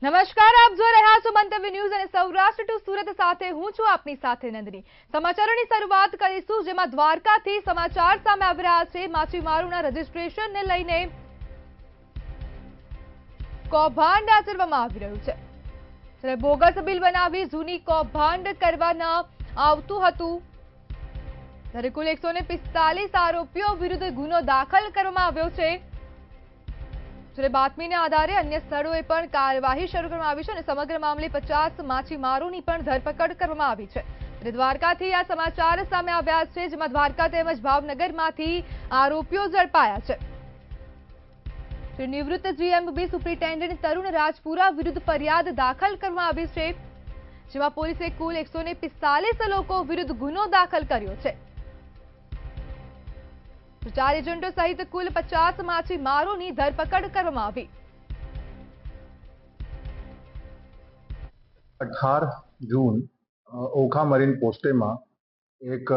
નમસ્કાર, આપ જોઈ રહ્યા છો મંતવ્ય ન્યૂઝ અને સૌરાષ્ટ્ર ટુ સુરત સાથે હું છું આપની સાથે નંદની। સમાચારોની શરૂઆત કરીશું, જેમાં દ્વારકાથી સમાચાર સામે આવી રહ્યા છે। માછીમારોના રજીસ્ટ્રેશનને લઈને કૌભાંડ આચરવામાં આવી રહ્યું છે। ત્યારે બોગસ બિલ બનાવી જૂની કૌભાંડ કરવામાં આવતું હતું। ત્યારે કુલ 145 આરોપીઓ વિરુદ્ધ ગુનો દાખલ કરવામાં આવ્યો છે। બાતમીના આધારે અન્ય સ્થળોએ પણ કાર્યવાહી શરૂ કરવામાં આવી છે અને સમગ્ર મામલે 50 માછીમારોની પણ ધરપકડ કરવામાં આવી છે। દ્વારકાથી આ સમાચાર સામે આવ્યા છે, જેમાં દ્વારકા તેમજ ભાવનગરમાંથી આરોપીઓ ઝડપાયા છે। નિવૃત્ત જીએમબી સુપ્રિન્ટેન્ડન્ટ તરુણ રાજપુરા વિરુદ્ધ ફરિયાદ દાખલ કરવામાં આવી છે, જેમાં પોલીસે કુલ 145 લોકો વિરુદ્ધ ગુનો દાખલ કર્યો છે। 4 એજન્ટો સહિત કુલ 50 માછીમારોની ધરપકડ કરવામાં આવી। 18 જૂન ઓખા મરીન પોસ્ટેમાં એક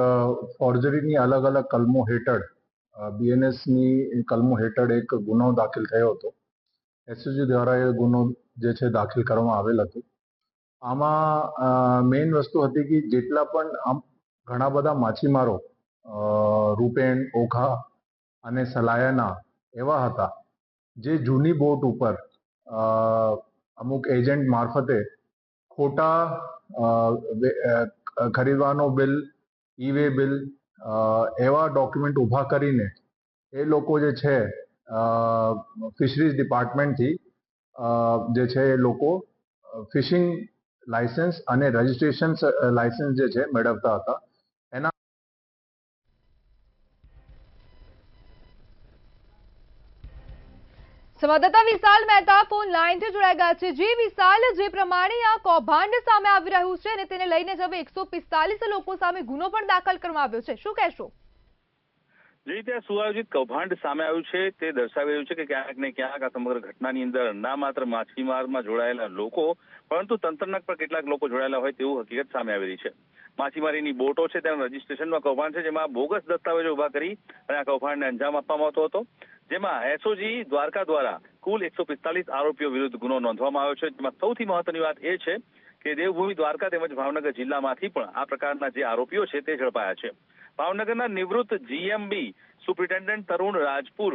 ફોર્જરીની અલગ અલગ કલમો હેઠળ બીએનએસની કલમો હેઠળ એક ગુનો દાખલ થયો હતો। એસઓજી દ્વારા એ ગુનો જે છે દાખલ કરવામાં આવેલ હતો। આમાં મેઇન વસ્તુ હતી કે જેટલા પણ ઘણા બધા માછીમારો રૂપેણ, ઓખા અને સલાયાના એવા હતા જે જૂની બોટ ઉપર અમુક એજન્ટ મારફતે ખોટા ખરીદવાનો બિલ, ઈ વે બિલ એવા ડોક્યુમેન્ટ ઊભા કરીને એ લોકો જે છે ફિશરીઝ ડિપાર્ટમેન્ટથી જે છે એ લોકો ફિશિંગ લાયસન્સ અને રજિસ્ટ્રેશન લાયસન્સ જે છે મેળવતા હતા। સંવાદદાતા વિશાલ મહેતા ફોન લાઈનથી જોડાઈ ગયા છે। જી વિશાલ, જે પ્રમાણે આ કૌભાંડ સામે આવી રહ્યું છે અને તેને લઈને જ હવે 145 લોકો સામે ગુનો પણ દાખલ કરવામાં આવ્યો છે, શું કહેશો? જે રીતે સુઆયોજિત કૌભાંડ સામે આવ્યું છે તે દર્શાવી રહ્યું છે કે ક્યાંક ને ક્યાંક આ સમગ્ર ઘટનાની અંદર ના માત્ર માછીમારમાં જોડાયેલા લોકો પરંતુ તંત્રના પણ કેટલાક લોકો જોડાયેલા હોય તેવું હકીકત સામે આવી રહી છે। માછીમારીની બોટો છે તેના રજીસ્ટ્રેશનમાં કૌભાંડ છે, જેમાં બોગસ દસ્તાવેજો ઉભા કરી અને આ કૌભાંડને અંજામ આપવામાં આવતો હતો। જેમાં એસઓજી દ્વારકા દ્વારા કુલ 145 આરોપીઓ વિરુદ્ધ ગુનો નોંધવામાં આવ્યો છે। જેમાં સૌથી મહત્વની વાત એ છે કે દેવભૂમિ દ્વારકા તેમજ ભાવનગર જિલ્લામાંથી પણ આ પ્રકારના જે આરોપીઓ છે તે ઝડપાયા છે। ભાવનગરના નિવૃત્ત જીએમબી સુપ્રિન્ટેન્ડન્ટ તરુણ રાજપુર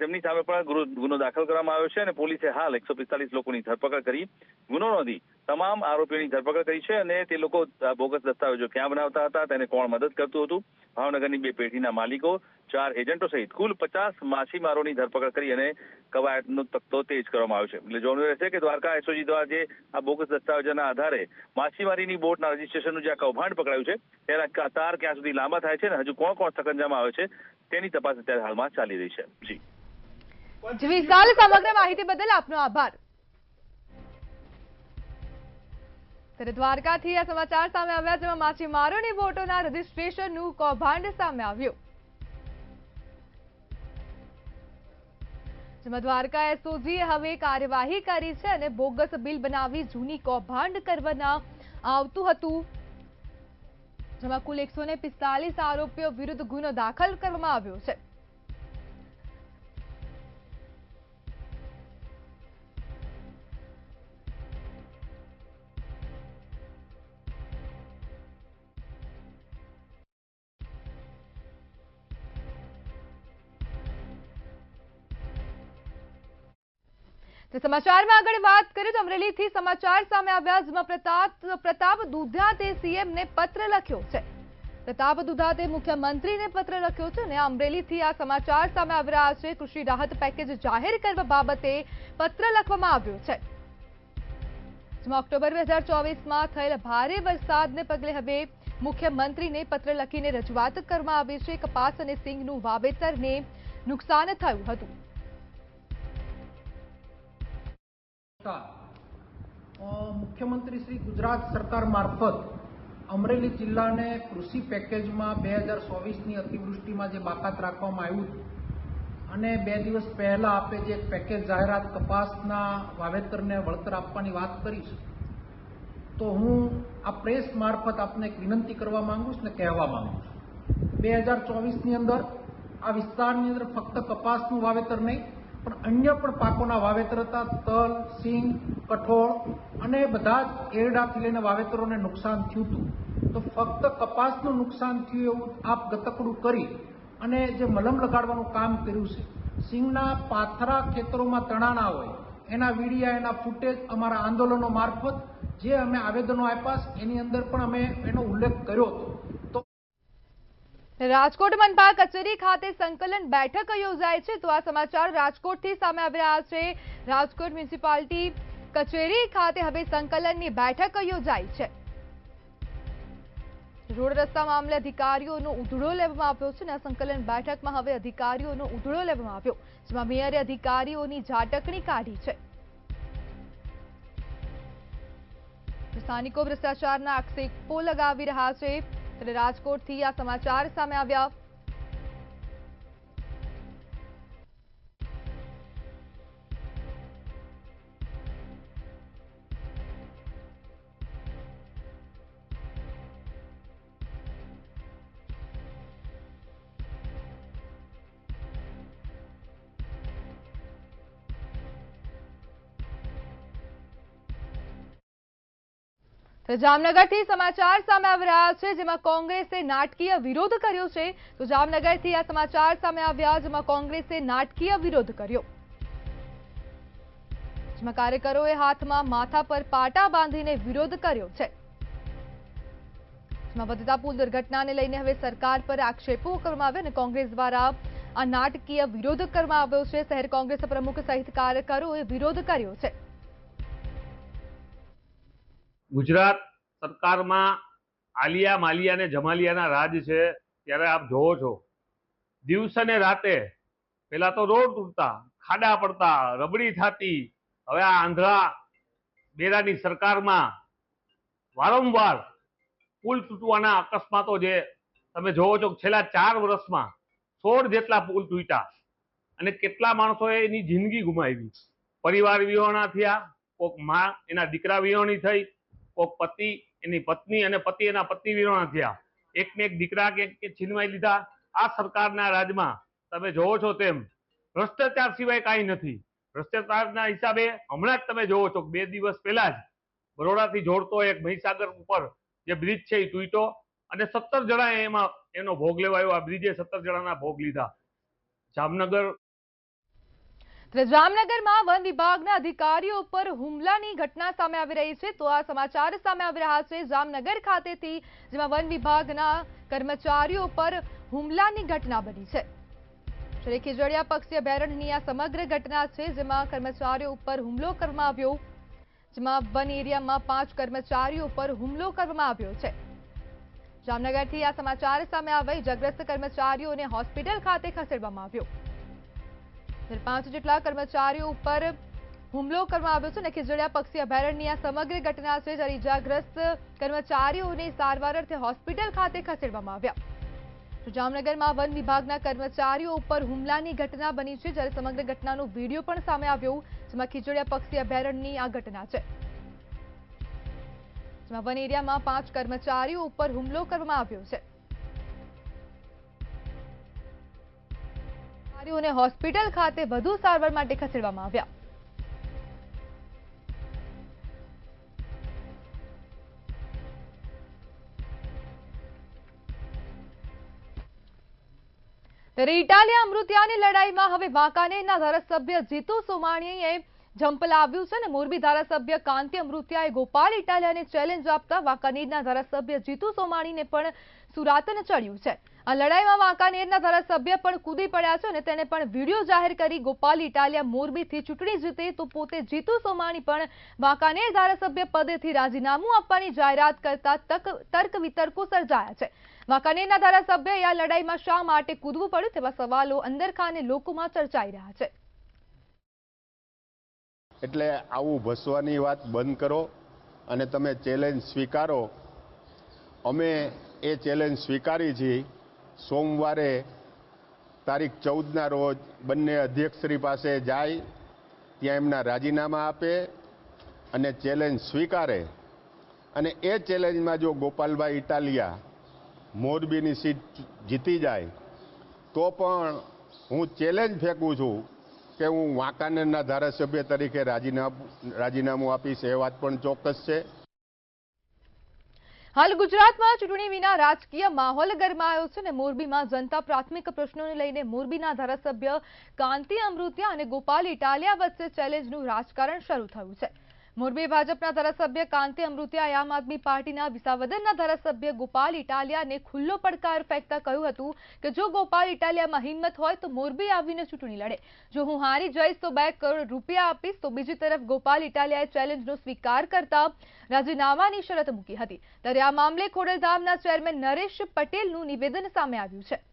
તેમની સામે પણ ગુનો દાખલ કરવામાં આવ્યો છે અને પોલીસે હાલ 145 લોકોની ધરપકડ કરી ગુનો નોંધી તમામ આરોપીઓની ધરપકડ કરી છે અને તે લોકો બોગસ દસ્તાવેજો ક્યાં બનાવતા હતા, તેને કોણ મદદ કરતું હતું, ભાવનગરની 2 પેઢીના માલિકો, 4 એજન્ટો સહિત કુલ 50 માછીમારોની ધરપકડ કરી અને કવાયતનો તખતો તેજ કરવામાં આવ્યો છે। એટલે જોવાનું રહેશે કે દ્વારકા એસઓજી દ્વારા જે આ બોગસ દસ્તાવેજોના આધારે માછીમારીની બોટના રજીસ્ટ્રેશનનું જે આ કૌભાંડ પકડાયું છે તેના તાર ક્યાં સુધી લાંબા થાય છે અને હજુ કોણ કોણ સકંજામાં આવે છે તેની તપાસ અત્યારે હાલમાં ચાલી રહી છે। જી વિશાલ, સમગ્ર માહિતી બદલ આપનો આભાર। ત્યારે દ્વારકાથી આ સમાચાર સામે આવ્યા, જેમાં માછીમારોની બોટોના રજીસ્ટ્રેશનનું કૌભાંડ સામે આવ્યું। જેમાં દ્વારકા એસઓજીએ હવે કાર્યવાહી કરી છે અને બોગસ બિલ બનાવી જૂની કૌભાંડ કરવામાં આવતું હતું। જેમાં કુલ 145 આરોપીઓ વિરુદ્ધ ગુનો દાખલ કરવામાં આવ્યો છે। સમાચારમાં આગળ વાત કરીએ તો અમરેલીથી સમાચાર સામે આવ્યા, જેમાં પ્રતાપ દુધાતે સીએમને પત્ર લખ્યો છે। પ્રતાપ દુધાતે મુખ્યમંત્રીને પત્ર લખ્યો છે અને અમરેલીથી આ સમાચાર સામે આવી રહ્યા છે। કૃષિ રાહત પેકેજ જાહેર કરવા બાબતે પત્ર લખવામાં આવ્યો છે, જેમાં ઓક્ટોબર 2024માં થયેલ ભારે વરસાદને પગલે હવે મુખ્યમંત્રીને પત્ર લખીને રજૂઆત કરવામાં આવી છે। કપાસ અને સિંગનું વાવેતરને નુકસાન થયું હતું। મુખ્યમંત્રી શ્રી ગુજરાત સરકાર મારફત અમરેલી જિલ્લાને કૃષિ પેકેજમાં 2024ની અતિવૃષ્ટિમાં જે બાકાત રાખવામાં આવ્યું અને 2 દિવસ પહેલા આપે જે પેકેજ જાહેરાત કપાસના વાવેતરને વળતર આપવાની વાત કરી છે, તો હું આ પ્રેસ મારફત આપને એક વિનંતી કરવા માંગુ છું ને કહેવા માંગુ છું। 2024ની અંદર આ વિસ્તારની અંદર ફક્ત કપાસનું વાવેતર નહીં પણ અન્ય પણ પાકોના વાવેતર હતા. તલ, સિંગ, કઠોળ અને બધા જ એરડાથી લઈને વાવેતરોને નુકસાન થયું હતું. તો ફક્ત કપાસનું નુકસાન થયું એવું આપ ગતકડું કરી અને જે મલમ લગાડવાનું કામ કર્યું છે. સિંગના પાથરા ખેતરોમાં તણાણા હોય એના વીડિયા, એના ફૂટેજ અમારા આંદોલનો મારફત જે અમે આવેદનો આપ્યા એની અંદર પણ અમે એનો ઉલ્લેખ કર્યો હતો. રાજકોટ મનપા કચેરી ખાતે સંકલન બેઠક યોજાય છે. તો આ સમાચાર રાજકોટથી સામે આવી રહ્યા છે. રાજકોટ મ્યુનિસિપાલિટી કચેરી ખાતે હવે સંકલનની બેઠક યોજાઈ છે. રોડ રસ્તા મામલે અધિકારીઓનો ઉધડો લેવામાં આવ્યો છે અને આ સંકલન બેઠકમાં હવે અધિકારીઓનો ઉધડો લેવામાં આવ્યો, જેમાં મેયરે અધિકારીઓની ઝાટકણી કાઢી છે. સ્થાનિકો ભ્રષ્ટાચારના આક્ષેપો લગાવી રહ્યા છે. ત્યારે રાજકોટથી આ સમાચાર સામે આવ્યા. જામનગરથી સમાચાર સામે આવી રહ્યા છે, જેમાં કોંગ્રેસે નાટકીય વિરોધ કર્યો છે. તો જામનગરથી આ સમાચાર સામે આવ્યા, જેમાં કોંગ્રેસે નાટકીય વિરોધ કર્યો, જેમાં કાર્યકરોએ હાથમાં માથા પર પાટા બાંધીને વિરોધ કર્યો છે. જેમાં વધતા પુલ દુર્ઘટનાને લઈને હવે સરકાર પર આક્ષેપો કરવામાં આવ્યા અને કોંગ્રેસ દ્વારા આ નાટકીય વિરોધ કરવામાં આવ્યો છે. શહેર કોંગ્રેસ પ્રમુખ સહિત કાર્યકરોએ વિરોધ કર્યો છે. ગુજરાત સરકારમાં આલિયા માલિયા અને જમાલિયાના રાજ છે. ત્યારે આપ જોવો છો દિવસે ને રાતે પેલા તો રોડ તૂટતા, ખાડા પડતા, રબડી થતી. હવે આ આંધળા બેરાની સરકારમાં વારંવાર પુલ તૂટવાના અકસ્માતો જે તમે જોવો છો, છેલ્લા 4 વર્ષમાં 16 જેટલા પુલ તૂટ્યા અને કેટલા માણસોએ એની જિંદગી ગુમાવી. પરિવાર વિહોણા થયા, કોક માં એના દીકરા વિહોણી થઈ, કોક પતિ એની પત્ની અને પતિ એના પત્ની વિહોણા થયા, એકને એક દીકરા કે છીનવાઈ લીધા. આ સરકારના રાજમાં તમે જોવો છો તેમ ભ્રષ્ટાચાર સિવાય કાંઈ નથી. ભ્રષ્ટાચારના હિસાબે હમણાં જ તમે જોવો છો 2 દિવસ પહેલા જ બરોડાથી જોડતો એક મહીસાગર ઉપર જે બ્રિજ છે એ તૂટ્યો અને 17 જણાએ એમાં એનો ભોગ લેવાયો. આ બ્રિજે 17 જણાના ભોગ લીધા. જામનગરમાં વન વિભાગના અધિકારીઓ પર હુમલાની ઘટના સામે આવી રહી છે. તો આ સમાચાર સામે આવી રહ્યા છે જામનગર ખાતેથી, જેમાં વન વિભાગના કર્મચારીઓ પર હુમલાની ઘટના બની છે. શ્રી ખીજડીયા પક્ષી અભયારણ્યની આ સમગ્ર ઘટના છે, જેમાં કર્મચારીઓ ઉપર હુમલો કરવામાં આવ્યો, જેમાં વન એરિયામાં 5 કર્મચારીઓ પર હુમલો કરવામાં આવ્યો છે. જામનગરથી આ સમાચાર સામે આવી. ઇજાગ્રસ્ત કર્મચારીઓને હોસ્પિટલ ખાતે ખસેડવામાં આવ્યો. 5 જેટલા કર્મચારીઓ ઉપર હુમલો કરવામાં આવ્યો છે અને ખીજડીયા પક્ષી અભયારણ્યની આ સમગ્ર ઘટના છે, જ્યારે ઇજાગ્રસ્ત કર્મચારીઓને સારવાર અર્થે હોસ્પિટલ ખાતે ખસેડવામાં આવ્યા. તો જામનગરમાં વન વિભાગના કર્મચારીઓ ઉપર હુમલાની ઘટના બની છે, જ્યારે સમગ્ર ઘટનાનો વિડીયો પણ સામે આવ્યો, જેમાં ખીજડીયા પક્ષી અભયારણ્યની આ ઘટના છે, જેમાં વન એરિયામાં 5 કર્મચારીઓ ઉપર હુમલો કરવામાં આવ્યો છે. કર્મચારીઓને હોસ્પિટલ ખાતે વધુ સારવાર માટે ખસેડવામાં આવ્યા. ત્યારે ઇટાલિયા અમૃતિયાની લડાઈમાં હવે વાંકાનેરના ધારાસભ્ય જીતુ સોમાણીએ ઝંપલાવ્યું છે અને મોરબી ધારાસભ્ય કાંતિ અમૃતિયાએ ગોપાલ ઇટાલિયાને ચેલેન્જ આપતા વાંકાનેરના ધારાસભ્ય જીતુ સોમાણીને પણ સુરાતન ચડ્યું છે. આ લડાઈમાં વાંકાનેરના ધારાસભ્ય પણ કૂદી પડ્યા છે અને તેણે પણ વિડીયો જાહેર કરી ગોપાલ ઇટાલિયા મોરબીથી ચૂંટણી જીતે તો પોતે જીતુ સોમાણી પણ વાંકાનેર ધારાસભ્ય પદેથી રાજીનામું આપવાની જાહેરાત કરતા તર્ક વિતર્કો સર્જાયા છે. વાંકાનેરના ધારાસભ્યએ આ લડાઈમાં શા માટે કૂદવું પડ્યું તેવા સવાલો અંદરખાને લોકોમાં ચર્ચાઈ રહ્યા છે. એટલે આવું ભસવાની વાત બંધ કરો અને તમે ચેલેન્જ સ્વીકારો. અમે એ ચેલેન્જ સ્વીકારી છીએ. સોમવારે તારીખ 14ના રોજ બંને અધ્યક્ષશ્રી પાસે જાય, ત્યાં એમના રાજીનામા આપે અને ચેલેન્જ સ્વીકારે. અને એ ચેલેન્જમાં જો ગોપાલભાઈ ઇટાલિયા મોરબીની સીટ જીતી જાય તો પણ હું ચેલેન્જ ફેંકું છું કે હું વાંકાનેરના ધારાસભ્ય તરીકે રાજીનામું આપીશ એ વાત પણ ચોક્કસ છે. હાલ ગુજરાતમાં ચૂંટણી વિના રાજકીય માહોલ ગરમાયો છે અને મોરબીમાં જનતા પ્રાથમિક પ્રશ્નોને લઈને મોરબીના ધારાસભ્ય કાંતિ અમૃતિયા અને ગોપાલ ઇટાલિયા વચ્ચે ચેલેન્જનું રાજકારણ શરૂ થયું છે. મોરબી ભાજપના ધારાસભ્ય કાંતિ અમૃતિયાએ આમ આદમી પાર્ટીના વિસાવદરના ધારાસભ્ય ગોપાલ ઇટાલિયાને ખુલ્લો પડકાર ફેંકતા કહ્યું હતું કે જો ગોપાલ ઇટાલિયામાં હિંમત હોય તો મોરબી આવીને ચૂંટણી લડે. જો હું હારી જઈશ તો 2 કરોડ રૂપિયા આપીશ. તો બીજી તરફ ગોપાલ ઇટાલિયાએ ચેલેન્જનો સ્વીકાર કરતા રાજીનામાની શરત મૂકી હતી. ત્યારે આ મામલે ખોડલધામના ચેરમેન નરેશ પટેલનું નિવેદન સામે આવ્યું છે.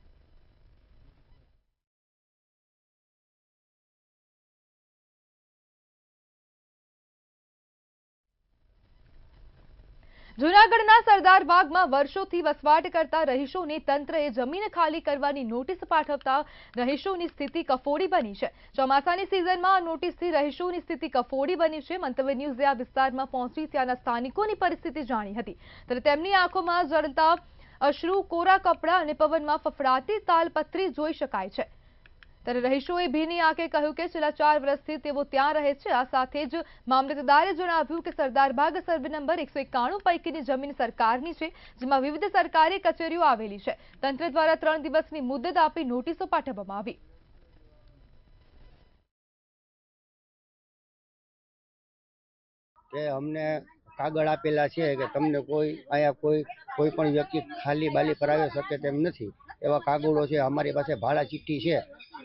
જૂનાગઢના સરદાર બાગમાં વર્ષોથી વસવાટ કરતા રહીશોને તંત્રએ જમીન ખાલી કરવાની નોટિસ પાઠવતા રહીશોની સ્થિતિ કફોડી બની છે. ચોમાસાની સિઝનમાં આ નોટિસથી રહીશોની સ્થિતિ કફોડી બની છે. મંતવ્ય ન્યૂઝે આ વિસ્તારમાં પહોંચી ત્યાંના સ્થાનિકોની પરિસ્થિતિ જાણી હતી. ત્યારે તેમની આંખોમાં જળતા અશ્રુ, કોરા કપડા અને પવનમાં ફફડાતી તાલપત્રી જોઈ શકાય છે. ત્યારે રહીશોએ ભીની આંખે કહ્યું કે છેલ્લા 4 વર્ષથી તેઓ ત્યાં રહે છે. આ સાથે જ મામલતદારે જણાવ્યું કે સરદારબાગ સર્વે નંબર 191 પૈકીની જમીન સરકારની છે, જેમાં વિવિધ સરકારી કચેરીઓ આવેલી છે. તંત્ર દ્વારા 3 દિવસની મુદત આપી નોટિસો પાઠવવામાં આવી. કે અમને કાગળ આપેલા છે કે તમને અહીંયા કોઈ પણ વ્યક્તિ ખાલી બાલી કરાવી શકે તેમ નથી, એવા કાગળો છે. અમારી પાસે ભાડા ચિઠ્ઠી છે.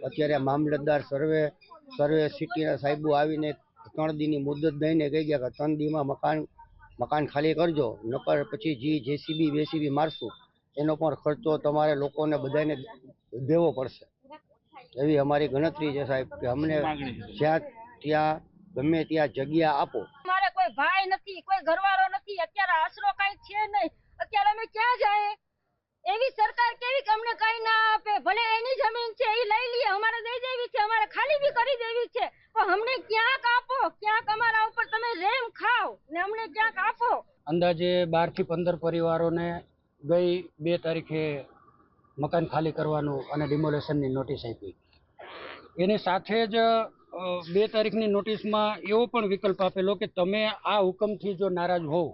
અત્યારે મામલતદાર સર્વે સિટીના સાહેબો આવીને 3 દીની મુદત દઈને કહી ગયા કે 3 દીમાં મકાન ખાલી કરજો, નકર પછી જેસીબી મારશું, એનો પણ ખર્ચો તમારે લોકોને બધાને દેવો પડશે. એવી અમારી ગણતરી છે સાહેબ કે અમને જ્યાં ત્યાં ગમે ત્યાં જગ્યા આપો. અમારે કોઈ ભાઈ નથી, કોઈ ઘરવાળો નથી, અત્યારે આશરો કઈ છે નહીં. અત્યારે અમે ક્યાં જાય? એવી સરકાર કેવી કે અમને કઈ ના આપે? ભલે એની જમીન છે એ લઈ લઈએ, અમારે દઈ દેવી છે, અમારે ખાલી બી કરી દેવી છે, પણ અમને ક્યાંક આપો, ક્યાંક અમારા ઉપર તમે રેમ ખાઓ ને અમને ક્યાંક આપો. અંદાજે 12 થી 15 પરિવારોને ગઈ 2 તારીખે મકાન ખાલી કરવાનું અને ડિમોલેશનની નોટિસ આપી. એની સાથે જ 2 તારીખની નોટિસમાં એવો પણ વિકલ્પ આપેલો કે તમે આ હુકમથી જો નારાજ હોવ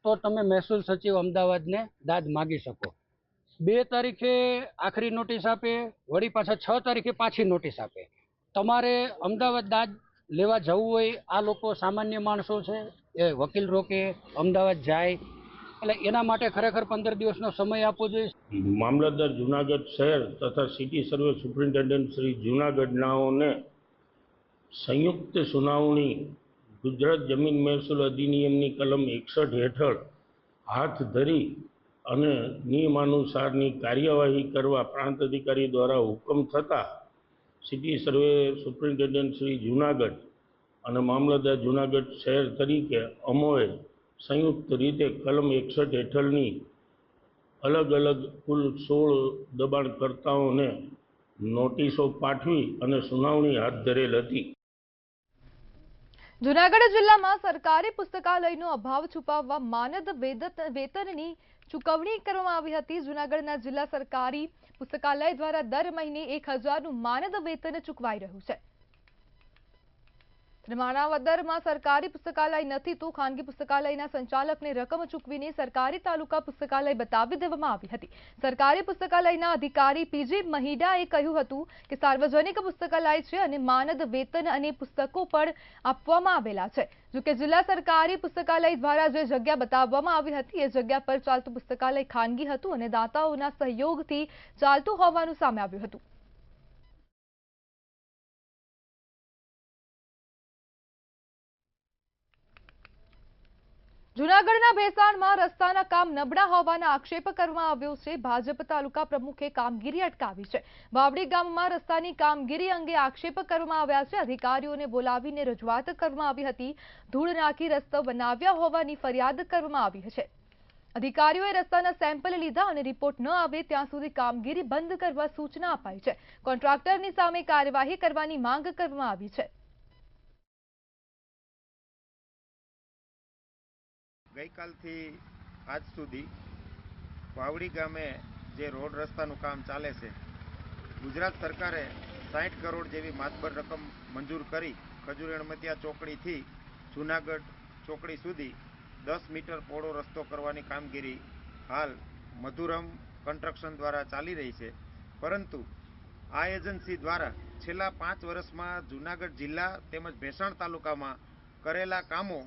તો તમે મહેસૂલ સચિવ અમદાવાદને દાદ માગી શકો. 2 તારીખે આખરી નોટિસ આપે, વળી પાછા 6 તારીખે પાછી નોટિસ આપે. તમારે અમદાવાદ દાદ લેવા જવું હોય, આ લોકો સામાન્ય માણસો છે, એ વકીલ રોકે અમદાવાદ જાય, એટલે એના માટે ખરેખર 15 દિવસનો સમય આપવો જોઈએ. મામલતદાર જૂનાગઢ શહેર તથા સિટી સર્વે સુપ્રિન્ટેન્ડન્ટ શ્રી જૂનાગઢનાઓને સંયુક્ત સુનાવણી ગુજરાત જમીન મહેસૂલ અધિનિયમની કલમ 61 હેઠળ હાથ ધરી અને નિયમાનુસારની કાર્યવાહી કરવા પ્રાંત અધિકારી દ્વારા હુકમ થતાં city survey superintendent Shri Junagadh અને મામલતદાર જૂનાગઢ શહેર તરીકે અમોએ સંયુક્ત રીતે કલમ 61 હેઠળની અલગ અલગ કુલ 16 દબાણકર્તાઓને નોટિસો પાઠવી અને સુનાવણી હાથ ધરેલ હતી. જૂનાગઢ જિલ્લામાં સરકારી પુસ્તકાલયનો અભાવ છુપાવવા માનદ વેતનની ચૂકવણી કરવામાં આવી હતી. જૂનાગઢના જિલ્લા સરકારી પુસ્તકાલય દ્વારા દર મહિને 1000નું માનદ વેતન ચૂકવાઈ રહ્યું છે. માણાવદરમાં સરકારી પુસ્તકાલય નથી તો ખાનગી પુસ્તકાલયના સંચાલકને રકમ ચૂકવીને સરકારી તાલુકા પુસ્તકાલય બતાવી દેવામાં આવી હતી. સરકારી પુસ્તકાલયના અધિકારી પીજી મહિડાએ કહ્યું હતું કે સાર્વજનિક પુસ્તકાલય છે અને માનદ વેતન અને પુસ્તકો પણ આપવામાં આવેલા છે. જોકે જિલ્લા સરકારી પુસ્તકાલય દ્વારા જે જગ્યા બતાવવામાં આવી હતી એ જગ્યા પર ચાલતું પુસ્તકાલય ખાનગી હતું અને દાતાઓના સહયોગથી ચાલતું હોવાનું સામે આવ્યું હતું. જૂનાગઢના ભેસાણમાં રસ્તાના કામ નબળા હોવાના આક્ષેપ કરવામાં આવ્યો છે. ભાજપ તાલુકા પ્રમુખે કામગીરી અટકાવી છે. વાવડી ગામમાં રસ્તાની કામગીરી અંગે આક્ષેપ કરવામાં આવ્યા છે. અધિકારીઓને બોલાવીને રજૂઆત કરવામાં આવી હતી. ધૂળ નાખી રસ્તો બનાવ્યા હોવાની ફરિયાદ કરવામાં આવી છે. અધિકારીઓએ રસ્તાના સેમ્પલ લીધા અને રિપોર્ટ ન આવે ત્યાં સુધી કામગીરી બંધ કરવા સૂચના અપાઈ છે. કોન્ટ્રાક્ટરની સામે કાર્યવાહી કરવાની માંગ કરવામાં આવી છે. ગઈકાલથી આજ સુધી વાવડી ગામે જે રોડ રસ્તાનું કામ ચાલે છે, ગુજરાત સરકારે 60 કરોડ જેવી માતબર રકમ મંજૂર કરી ખજૂર એણમતિયા ચોકડીથી જૂનાગઢ ચોકડી સુધી 10 મીટર પહોળો રસ્તો કરવાની કામગીરી હાલ મધુરમ કન્સ્ટ્રક્શન દ્વારા ચાલી રહી છે. પરંતુ આ એજન્સી દ્વારા છેલ્લા 5 વર્ષમાં જૂનાગઢ જિલ્લા તેમજ ભેસાણ તાલુકામાં કરેલા કામો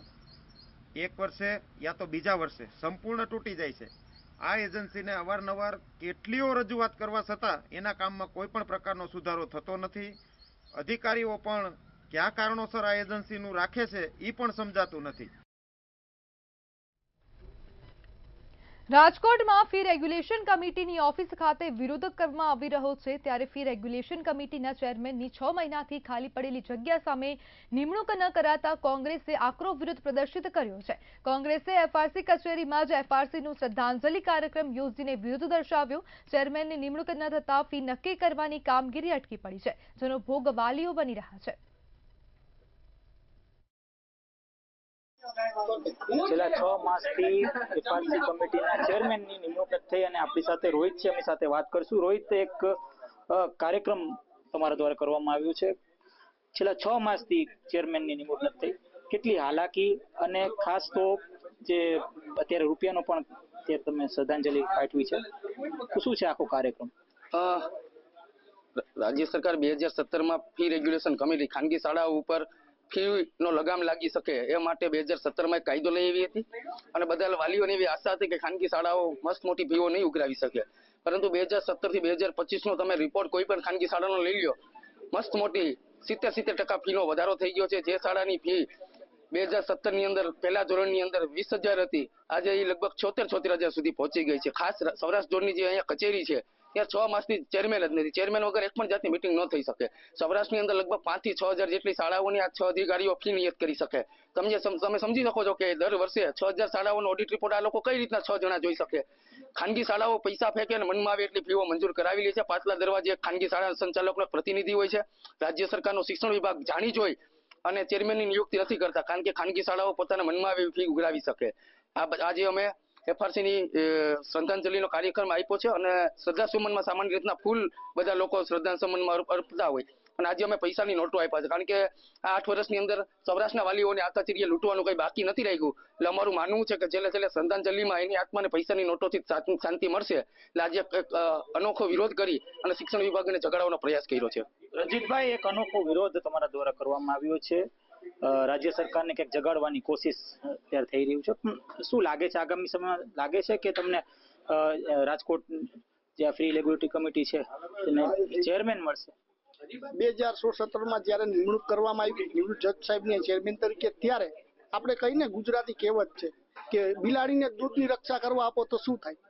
એક વર્ષે યા તો બીજા વર્ષે સંપૂર્ણ તૂટી જાય છે. આ એજન્સીને અવારનવાર કેટલીઓ રજૂઆત કરવા છતાં એના કામમાં કોઈ પણ પ્રકારનો સુધારો થતો નથી. અધિકારીઓ પણ કયા કારણોસર આ એજન્સીનું રાખે છે એ પણ સમજાતું નથી. રાજકોટમાં ફી રેગ્યુલેશન કમિટીની ઓફિસ ખાતે વિરોધ કરવામાં આવી રહ્યો છે. ત્યારે ફી રેગ્યુલેશન કમિટીના ચેરમેનની 6 મહિનાથી ખાલી પડેલી જગ્યા સામે નિમણૂક ન કરાતા કોંગ્રેસે આકરો વિરોધ પ્રદર્શિત કર્યો છે. કોંગ્રેસે એફઆરસી કચેરીમાં જ એફઆરસીનું શ્રદ્ધાંજલિ કાર્યક્રમ યોજીને વિરોધ દર્શાવ્યો. ચેરમેનની નિમણૂક ન થતા ફી નક્કી કરવાની કામગીરી અટકી પડી છે, જેનો ભોગ વાલીઓ બની રહ્યા છે. છેલ્લા 6 માસથી એફઆરસી કમિટીના ચેરમેનની નિમણૂક થઈ અને આપણી સાથે રોહિત છે, એમની સાથે વાત કરશું. રોહિત, એક કાર્યક્રમ તમારા દ્વારા કરવામાં આવ્યો છે. છેલ્લા 6 માસથી ચેરમેનની નિમણૂક થઈ, કેટલી હાલાકી અને ખાસ તો જે અત્યારે રૂપિયાનો પણ અત્યારે તમે શ્રદ્ધાંજલિ પાઠવી છે, તો શું છે આખો કાર્યક્રમ? રાજ્ય સરકાર 2017માં ફી રેગ્યુલેશન કમિટી ખાનગી શાળાઓ ઉપર ફી નો લગામ લાગી શકે એ માટે 2017માં કાયદો લઈ આવી હતી અને બધા વાલીઓની એવી આશા હતી કે ખાનગી શાળાઓ મસ્ત મોટી ફીઓ નહીં ઉઘરાવી શકે. પરંતુ 2017 થી 2025 નો તમે રિપોર્ટ કોઈ પણ ખાનગી શાળાનો લઈ લ્યો, મસ્ત મોટી 70% ફીનો વધારો થઈ ગયો છે. જે શાળાની ફી 2017 ની અંદર પહેલા ધોરણની અંદર 20,000 હતી, આજે એ લગભગ 76,000 સુધી પહોંચી ગઈ છે. ખાસ સૌરાષ્ટ્ર ઝોનની જે અહીંયા કચેરી છે ત્યાં 6 માસથી ચેરમેન જ નથી. ચેરમેન વગર એક પણ જાતની મિટિંગ ન થઈ શકે. સૌરાષ્ટ્રની અંદર લગભગ 5 થી 6,000 જેટલી શાળાઓની આ 6 અધિકારીઓ ફી નિયત કરી શકે. તમે સમજી શકો છો કે દર વર્ષે 6,000 શાળાઓનો ઓડિટ રિપોર્ટ આ લોકો કઈ રીતના 6 જણા જોઈ શકે. ખાનગી શાળાઓ પૈસા ફેંકે અને મનમાં આવે એટલી ફીઓ મંજૂર કરાવી લે છે. પાછલા દરવાજે ખાનગી શાળા સંચાલકનો પ્રતિનિધિ હોય છે. રાજ્ય સરકારનો શિક્ષણ વિભાગ જાણી જોઈ અને ચેરમેનની નિયુક્તિ નથી કરતા, કારણ કે ખાનગી શાળાઓ પોતાના મનમાં આવે ફી ઉઘરાવી શકે. આજે અમે એફઆરસીની શ્રદ્ધાંજલિનો કાર્યક્રમ આપ્યો છે અને શ્રદ્ધાસુમનમાં સામાન્ય રીતના ફૂલ બધા લોકો શ્રદ્ધાસુમનમાં અર્પતા હોય અને આજે અમે પૈસાની નોટો આપ્યા છે, કારણ કે આ 8 વર્ષની અંદર સૌરાષ્ટ્રના વાલીઓને આ કચેરીએ લૂંટવાનું કઈ બાકી નથી રાખ્યું. એટલે અમારું માનવું છે કે છેલ્લે શ્રદ્ધાંજલિમાં એની આત્માને પૈસાની નોટોથી શાંતિ મળશે. એટલે આજે અનોખો વિરોધ કરી અને શિક્ષણ વિભાગને જગાડવાનો પ્રયાસ કર્યો છે. રણજીતભાઈ, એક અનોખો વિરોધ તમારા દ્વારા કરવામાં આવ્યો છે. રાજ્ય સરકારને ક્યાંક જગાડવાની કોશિશ અત્યારે થઈ રહ્યું છે. શું લાગે છે આગામી સમયમાં લાગે છે કે તમને રાજકોટ જે ફ્રી રેગ્યુલેટરી કમિટી છે એને ચેરમેન મળશે? 2017માં જ્યારે નિમણૂક કરવામાં આવી નિવૃત્ત જજ સાહેબની ચેરમેન તરીકે, ત્યારે આપણે કહીને ગુજરાતી કહેવત છે કે બિલાડીને દૂધની રક્ષા કરવા આપો તો શું થાય.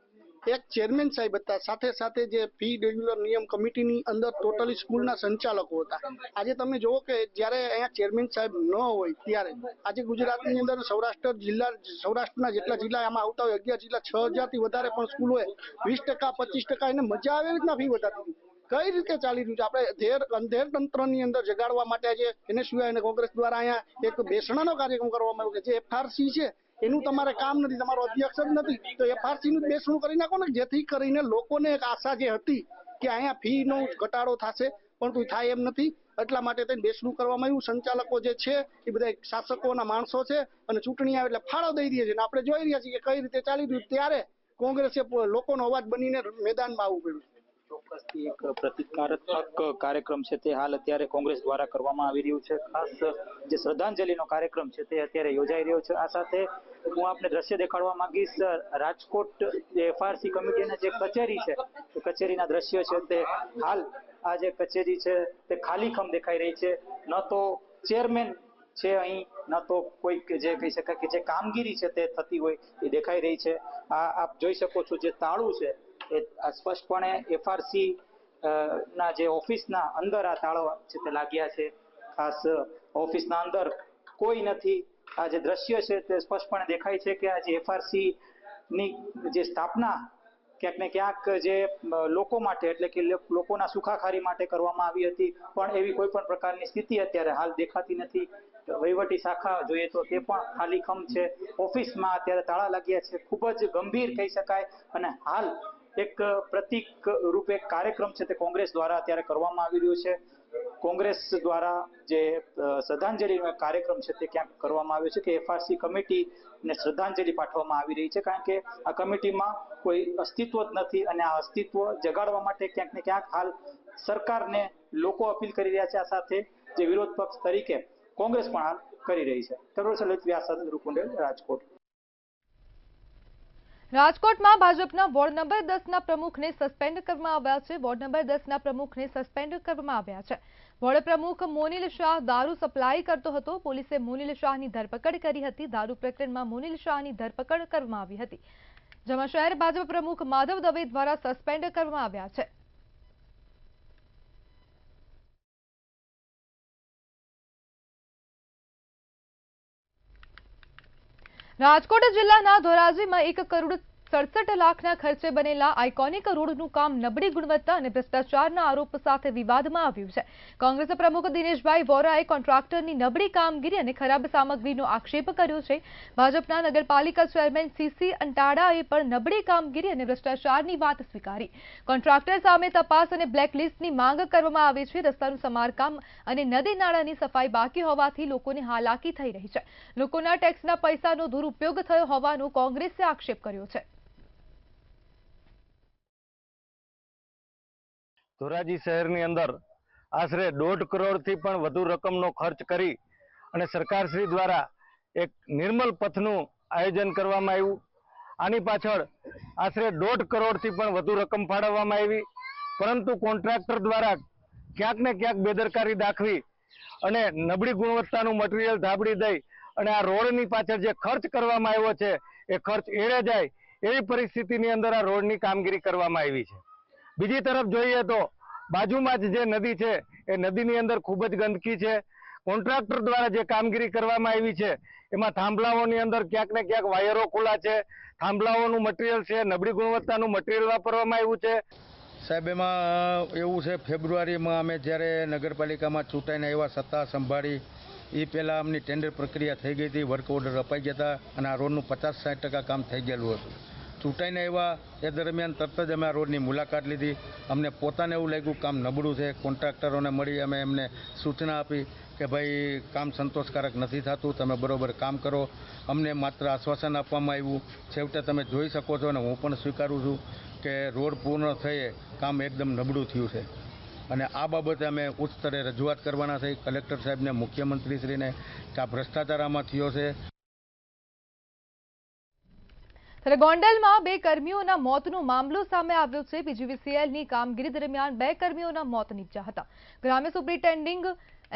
એક ચેરમેન સાહેબ હતા, સાથે સાથે જે ફી રેગ્યુલર નિયમ કમિટીની અંદર ટોટલી સ્કૂલના સંચાલકો હતા. આજે તમે જુઓ કે જ્યારે અહીંયા ચેરમેન સાહેબ ન હોય ત્યારે આજે ગુજરાતની અંદર સૌરાષ્ટ્રના જેટલા જિલ્લા આમાં આવતા હોય 11 જિલ્લા, 6,000 થી વધારે પણ સ્કૂલ હોય, 20%, 25% એને મજા આવે રીતના ફી વધારતી કઈ રીતે ચાલી રહ્યું છે. આપણે અંધેર તંત્રની અંદર જગાડવા માટે આજે એને સિવાય અને કોંગ્રેસ દ્વારા અહીંયા એક બેસણાનો કાર્યક્રમ કરવામાં આવ્યો કે જે એફઆરસી છે એનું તમારે કામ નથી, તમારો અધ્યક્ષ જ નથી, તો એફઆરસી નું બેસણું કરી નાખો ને, જેથી કરીને લોકોને એક આશા જે હતી કે અહીંયા ફી નો ઘટાડો થશે, પરંતુ થાય એમ નથી. એટલા માટે તેને બેસણું કરવામાં આવ્યું. સંચાલકો જે છે એ બધા શાસકોના માણસો છે અને ચૂંટણી આવે એટલે ફાળો દઈ દે છે અને આપણે જોઈ રહ્યા છીએ કે કઈ રીતે ચાલી રહ્યું. ત્યારે કોંગ્રેસે લોકોનો અવાજ બનીને મેદાનમાં આવવું પડ્યું. ચોક્કસથી એક પ્રતિકારાત્મક કાર્યક્રમ છે તે હાલ અત્યારે કોંગ્રેસ દ્વારા કરવામાં આવી રહ્યું છે. ખાસ જે શ્રદ્ધાંજલિનો કાર્યક્રમ છે તે અત્યારે યોજાઈ રહ્યો છે. આ સાથે હું આપને દ્રશ્ય દેખાડવા માંગીશ રાજકોટ એફઆરસી કમિટીના જે કચેરી છે તે કચેરીના દ્રશ્ય છે. તે હાલ આ જે કચેરી છે તે ખાલીખમ દેખાઈ રહી છે. ન તો ચેરમેન છે અહીં, ન તો કોઈ જે કહી શકાય કે જે કામગીરી છે તે થતી હોય એ દેખાઈ રહી છે. આ આપ જોઈ શકો છો જે તાળું છે એ સ્પષ્ટપણે એફઆરસી ના જે ઓફિસના અંદર આ તાળા છે તે લાગ્યા છે. ખાસ ઓફિસના અંદર કોઈ નથી. આ જે દ્રશ્ય છે તે સ્પષ્ટપણે દેખાય છે કે આ જે એફઆરસી ની જે સ્થાપના ક્યાંક ને ક્યાંક જે લોકો માટે એટલે કે લોકોના સુખાકારી માટે કરવામાં આવી હતી, પણ એવી કોઈ પણ પ્રકારની સ્થિતિ અત્યારે હાલ દેખાતી નથી. વહીવટી શાખા જોઈએ તો તે પણ ખાલીખમ છે. ઓફિસમાં અત્યારે તાળા લાગ્યા છે. ખૂબ જ ગંભીર કહી શકાય. અને હાલ એક પ્રતિક રૂપે કાર્યક્રમ છે તે કોંગ્રેસ દ્વારા અત્યારે કરવામાં આવી રહ્યો છે. કોંગ્રેસ દ્વારા જે શ્રદ્ધાંજલિનો કાર્યક્રમ છે તે ક્યાંક કરવામાં આવ્યો છે કે એફઆરસી કમિટીને શ્રદ્ધાંજલિ પાઠવવામાં આવી રહી છે, કારણ કે આ કમિટીમાં કોઈ અસ્તિત્વ જ નથી અને આ અસ્તિત્વ જગાડવા માટે ક્યાંક ને ક્યાંક હાલ સરકારને લોકો અપીલ કરી રહ્યા છે. આ સાથે જે વિરોધ પક્ષ તરીકે કોંગ્રેસ પણ હાલ કરી રહી છે. તરવરસર લલિત વ્યાસ સાથે ધ્રુવ કુંડેલ, રાજકોટ. રાજકોટમાં ભાજપના વોર્ડ નંબર 10ના પ્રમુખને સસ્પેન્ડ કરવામાં આવ્યા છે. વોર્ડ નંબર 10ના પ્રમુખને સસ્પેન્ડ કરવામાં આવ્યા છે. વોર્ડ પ્રમુખ મોનિલ શાહ દારૂ સપ્લાય કરતો હતો. પોલીસે મોનિલ શાહની ધરપકડ કરી હતી. દારૂ પ્રકરણમાં મોનિલ શાહની ધરપકડ કરવામાં આવી હતી, જેમાં શહેર ભાજપ પ્રમુખ માધવ દવે દ્વારા સસ્પેન્ડ કરવામાં આવ્યા છે. રાજકોટ જિલ્લાના ધોરાજીમાં 1,67,00,000ના ખર્ચે બનેલા આઇકોનિક રોડનું કામ નબળી ગુણવત્તા અને ભ્રષ્ટાચારના આરોપ સાથે વિવાદમાં આવ્યું છે. કોંગ્રેસ પ્રમુખ દિનેશભાઈ વોરાએ કોન્ટ્રાક્ટરની નબળી કામગીરી અને ખરાબ સામગ્રીનો આક્ષેપ કર્યો છે. ભાજપના નગરપાલિકા ચેરમેન સીસી અંટાડાએ પણ નબળી કામગીરી અને ભ્રષ્ટાચારની વાત સ્વીકારી. કોન્ટ્રાક્ટર સામે તપાસ અને બ્લેકલિસ્ટની માંગ કરવામાં આવી છે. રસ્તાનું સમારકામ અને નદી નાળાની સફાઈ બાકી હોવાથી લોકોને હાલાકી થઈ રહી છે. લોકોના ટેક્સના પૈસાનો દુરુપયોગ થયો હોવાનો કોંગ્રેસે આક્ષેપ કર્યો છે. ધોરાજી શહેરની અંદર આશરે 1.5 કરોડથી પણ વધુ રકમનો ખર્ચ કરી અને સરકારશ્રી દ્વારા એક નિર્મલ પથનું આયોજન કરવામાં આવ્યું. આની પાછળ આશરે 1.5 કરોડથી પણ વધુ રકમ ફાળવવામાં આવી, પરંતુ કોન્ટ્રાક્ટર દ્વારા ક્યાંક ને ક્યાંક બેદરકારી દાખવી અને નબળી ગુણવત્તાનું મટીરિયલ ધાબડી દઈ અને આ રોડની પાછળ જે ખર્ચ કરવામાં આવ્યો છે એ ખર્ચ એળે જાય એવી પરિસ્થિતિની અંદર આ રોડની કામગીરી કરવામાં આવી છે. બીજી તરફ જોઈએ તો બાજુમાં જ જે નદી છે એ નદીની અંદર ખૂબ જ ગંદકી છે. કોન્ટ્રાક્ટર દ્વારા જે કામગીરી કરવામાં આવી છે એમાં થાંભલાઓની અંદર ક્યાંક ને ક્યાંક વાયરો ખુલ્લા છે, થાંભલાઓનું મટીરિયલ છે, નબળી ગુણવત્તાનું મટીરિયલ વાપરવામાં આવ્યું છે. સાહેબ, એમાં એવું છે, ફેબ્રુઆરીમાં અમે જ્યારે નગરપાલિકામાં ચૂંટાઈને આવ્યા, સત્તા સંભાળી એ પહેલાં અમની ટેન્ડર પ્રક્રિયા થઈ ગઈ હતી, વર્ક ઓર્ડર અપાઈ ગયા હતા અને આ રોડનું 50-60% કામ થઈ ગયેલું હતું. ચૂંટાઈને આવ્યા એ દરમિયાન તરત જ અમે આ રોડની મુલાકાત લીધી. અમને પોતાને એવું લાગ્યું કામ નબળું છે. કોન્ટ્રાક્ટરોને મળી અમે એમને સૂચના આપી કે ભાઈ કામ સંતોષકારક નથી થતું, તમે બરોબર કામ કરો. અમને માત્ર આશ્વાસન આપવામાં આવ્યું. છેવટે તમે જોઈ શકો છો અને હું પણ સ્વીકારું છું કે રોડ પૂર્ણ થયે કામ એકદમ નબળું થયું છે અને આ બાબતે અમે ઉચ્ચ સ્તરે રજૂઆત કરવાના છે કલેક્ટર સાહેબને, મુખ્યમંત્રીશ્રીને કે આ ભ્રષ્ટાચાર આમાં થયો છે. ત્યારે ગોંડલમાં 2 કર્મીઓના મોતનો મામલો સામે આવ્યો છે. પીજીવીસીએલની કામગીરી દરમિયાન 2 કર્મીઓના મોત નીપજ્યા હતા. ગ્રામ્ય સુપ્રિન્ટેન્ડિંગ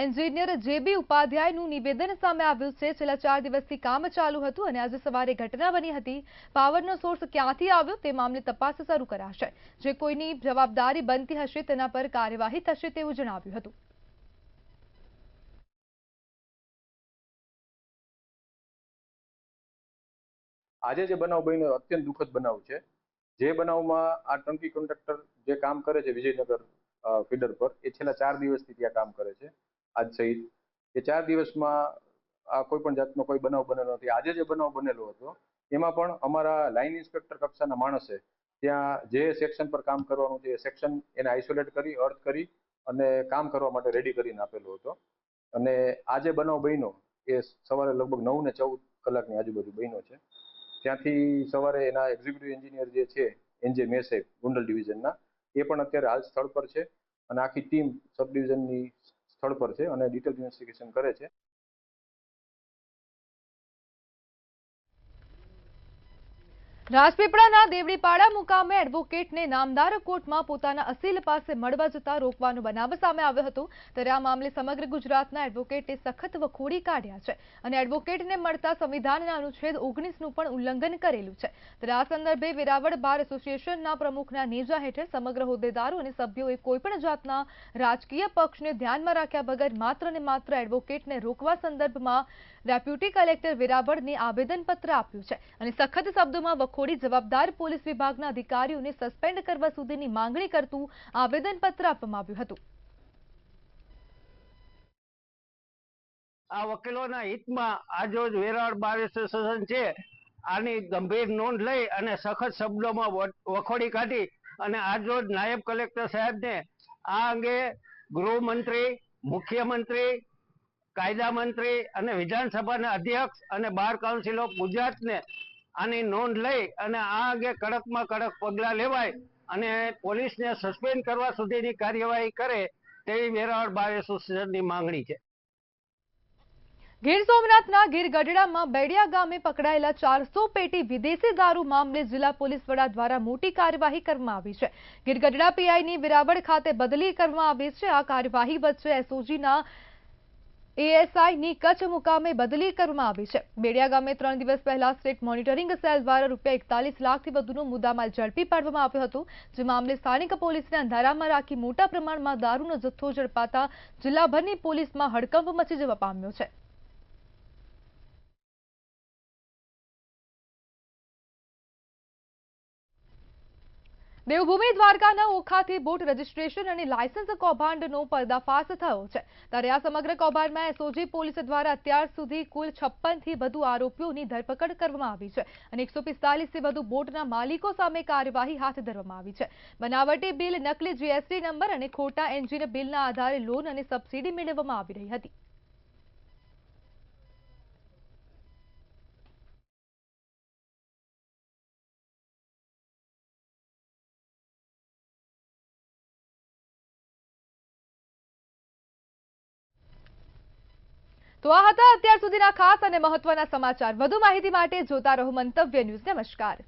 એન્જિનિયર જેબી ઉપાધ્યાયનું નિવેદન સામે આવ્યું છે. છેલ્લા 4 દિવસથી કામ ચાલુ હતું અને આજે સવારે ઘટના બની હતી. પાવરનો સોર્સ ક્યાંથી આવ્યો તે મામલે તપાસ શરૂ કરાશે. જે કોઈની જવાબદારી બનતી હશે તેના પર કાર્યવાહી થશે તેવું જણાવ્યું હતું. આજે જે બનાવ બન્યો અત્યંત દુઃખદ બનાવ છે. જે બનાવમાં આ ટંકી કોન્ટ્રાક્ટર જે કામ કરે છે વિજયનગર ફીડર પર, એ છેલ્લા 4 દિવસથી ત્યાં કામ કરે છે આજ સહિત. એ 4 દિવસમાં આ કોઈ પણ જાતનો કોઈ બનાવ બનેલો નથી. આજે જે બનાવ બનેલો હતો એમાં પણ અમારા લાઇન ઇન્સ્પેક્ટર કક્ષાના માણસે ત્યાં જે સેક્શન પર કામ કરવાનું છે એ સેક્શન એને આઇસોલેટ કરી, અર્થ કરી અને કામ કરવા માટે રેડી કરીને આપેલો હતો. અને આ જે બનાવ બન્યો એ સવારે લગભગ 9 ને 14 કલાકની આજુબાજુ બન્યો છે. ત્યાંથી સવારે એના એક્ઝિક્યુટિવ એન્જિનિયર જે છે એનજે મેસે ગોંડલ ડિવિઝનના, એ પણ અત્યારે હાલ સ્થળ પર છે અને આખી ટીમ સબ ડિવિઝનની સ્થળ પર છે અને ડિટેલ ઇન્વેસ્ટિગેશન કરે છે. રાજપીપળાના દેવડીપાડા મુકામે એડવોકેટને નામદાર કોર્ટમાં પોતાના અસીલ પાસે મળવા જતા રોકવાનો બનાવ સામે આવ્યો હતો. ત્યારે આ મામલે સમગ્ર ગુજરાતના એડવોકેટે સખત વખોડી કાઢ્યા છે અને એડવોકેટને મળતા સંવિધાનના અનુચ્છેદ 19નું પણ ઉલ્લંઘન કરેલું છે. ત્યારે આ સંદર્ભે વેરાવળ બાર એસોસિએશનના પ્રમુખના નેજા હેઠળ સમગ્ર હોદ્દેદારો અને સભ્યોએ કોઈપણ જાતના રાજકીય પક્ષને ધ્યાનમાં રાખ્યા વગર માત્ર ને માત્ર એડવોકેટને રોકવા સંદર્ભમાં ડેપ્યુટી કલેક્ટર વેરાવળને આવેદનપત્ર આપ્યું છે અને સખત શબ્દોમાં વખોડી જવાબદાર પોલીસ વિભાગના અધિકારીઓને સસ્પેન્ડ કરવા સુધીની માંગણી કરતું આવેદનપત્ર આપવામાં આવ્યું હતું. આ વકીલોના હિતમાં આજરોજ વેરાવળ બાર એસોસિએશન છે આની ગંભીર નોંધ લઈ અને સખત શબ્દોમાં વખોડી કાઢી અને આજરોજ નાયબ કલેક્ટર સાહેબને આ અંગે ગૃહમંત્રી મુખ્યમંત્રી, કાયદા મંત્રી અને વિધાનસભાના અધ્યક્ષ અને બાર કાઉન્સિલ ઓફ ગુજરાતને આની નોંધ લઈ અને આ અંગે કડકમાં કડક પગલાં લેવાય અને પોલીસને સસ્પેન્ડ કરવા સુધીની કાર્યવાહી કરે તેવી વેરાવળ બાર એસોસિએશનની માંગણી છે. ગીર સોમનાથના ગીર ગઢડામાં બેડિયા ગામે પકડાયેલા 400 પેટી વિદેશી દારૂ મામલે જિલ્લા પોલીસ વડા દ્વારા મોટી કાર્યવાહી કરવામાં આવી છે. ગીર ગઢડા પીઆઈની વેરાવળ ખાતે બદલી કરવામાં આવી છે. આ કાર્યવાહી વચ્ચે એસઓજીના એએસઆઈની કચ્છ મુકામે બદલી કરવામાં આવી છે. બેડિયા ગામે 3 દિવસ પહેલા સ્ટેટ મોનિટરિંગ સેલ દ્વારા ₹41 લાખથી વધુનો મુદ્દામાલ ઝડપી પાડવામાં આવ્યો હતો. જે મામલે સ્થાનિક પોલીસને અંધારામાં રાખી મોટા પ્રમાણમાં દારૂનો જથ્થો ઝડપાતા જિલ્લાભરની પોલીસમાં હડકંપ મચી જવા પામ્યો છે. દેવભૂમિ દ્વારકાના ઓખાથી બોટ રજીસ્ટ્રેશન અને લાયસન્સ કૌભાંડનો પર્દાફાશ થયો છે. ત્યારે આ સમગ્ર કૌભાંડમાં એસઓજી પોલીસ દ્વારા અત્યાર સુધી કુલ 56થી વધુ આરોપીઓની ધરપકડ કરવામાં આવી છે અને 145થી વધુ બોટના માલિકો સામે કાર્યવાહી હાથ ધરવામાં આવી છે. બનાવટી બિલ, નકલી જીએસટી નંબર અને ખોટા એન્જિન બિલના આધારે લોન અને સબસિડી મેળવવામાં આવી રહી હતી. તો આ હતા અત્યાર સુધીના ખાસ અને મહત્વના સમાચાર. વધુ માહિતી માટે જોતા રહો મંતવ્ય ન્યૂઝ. નમસ્કાર.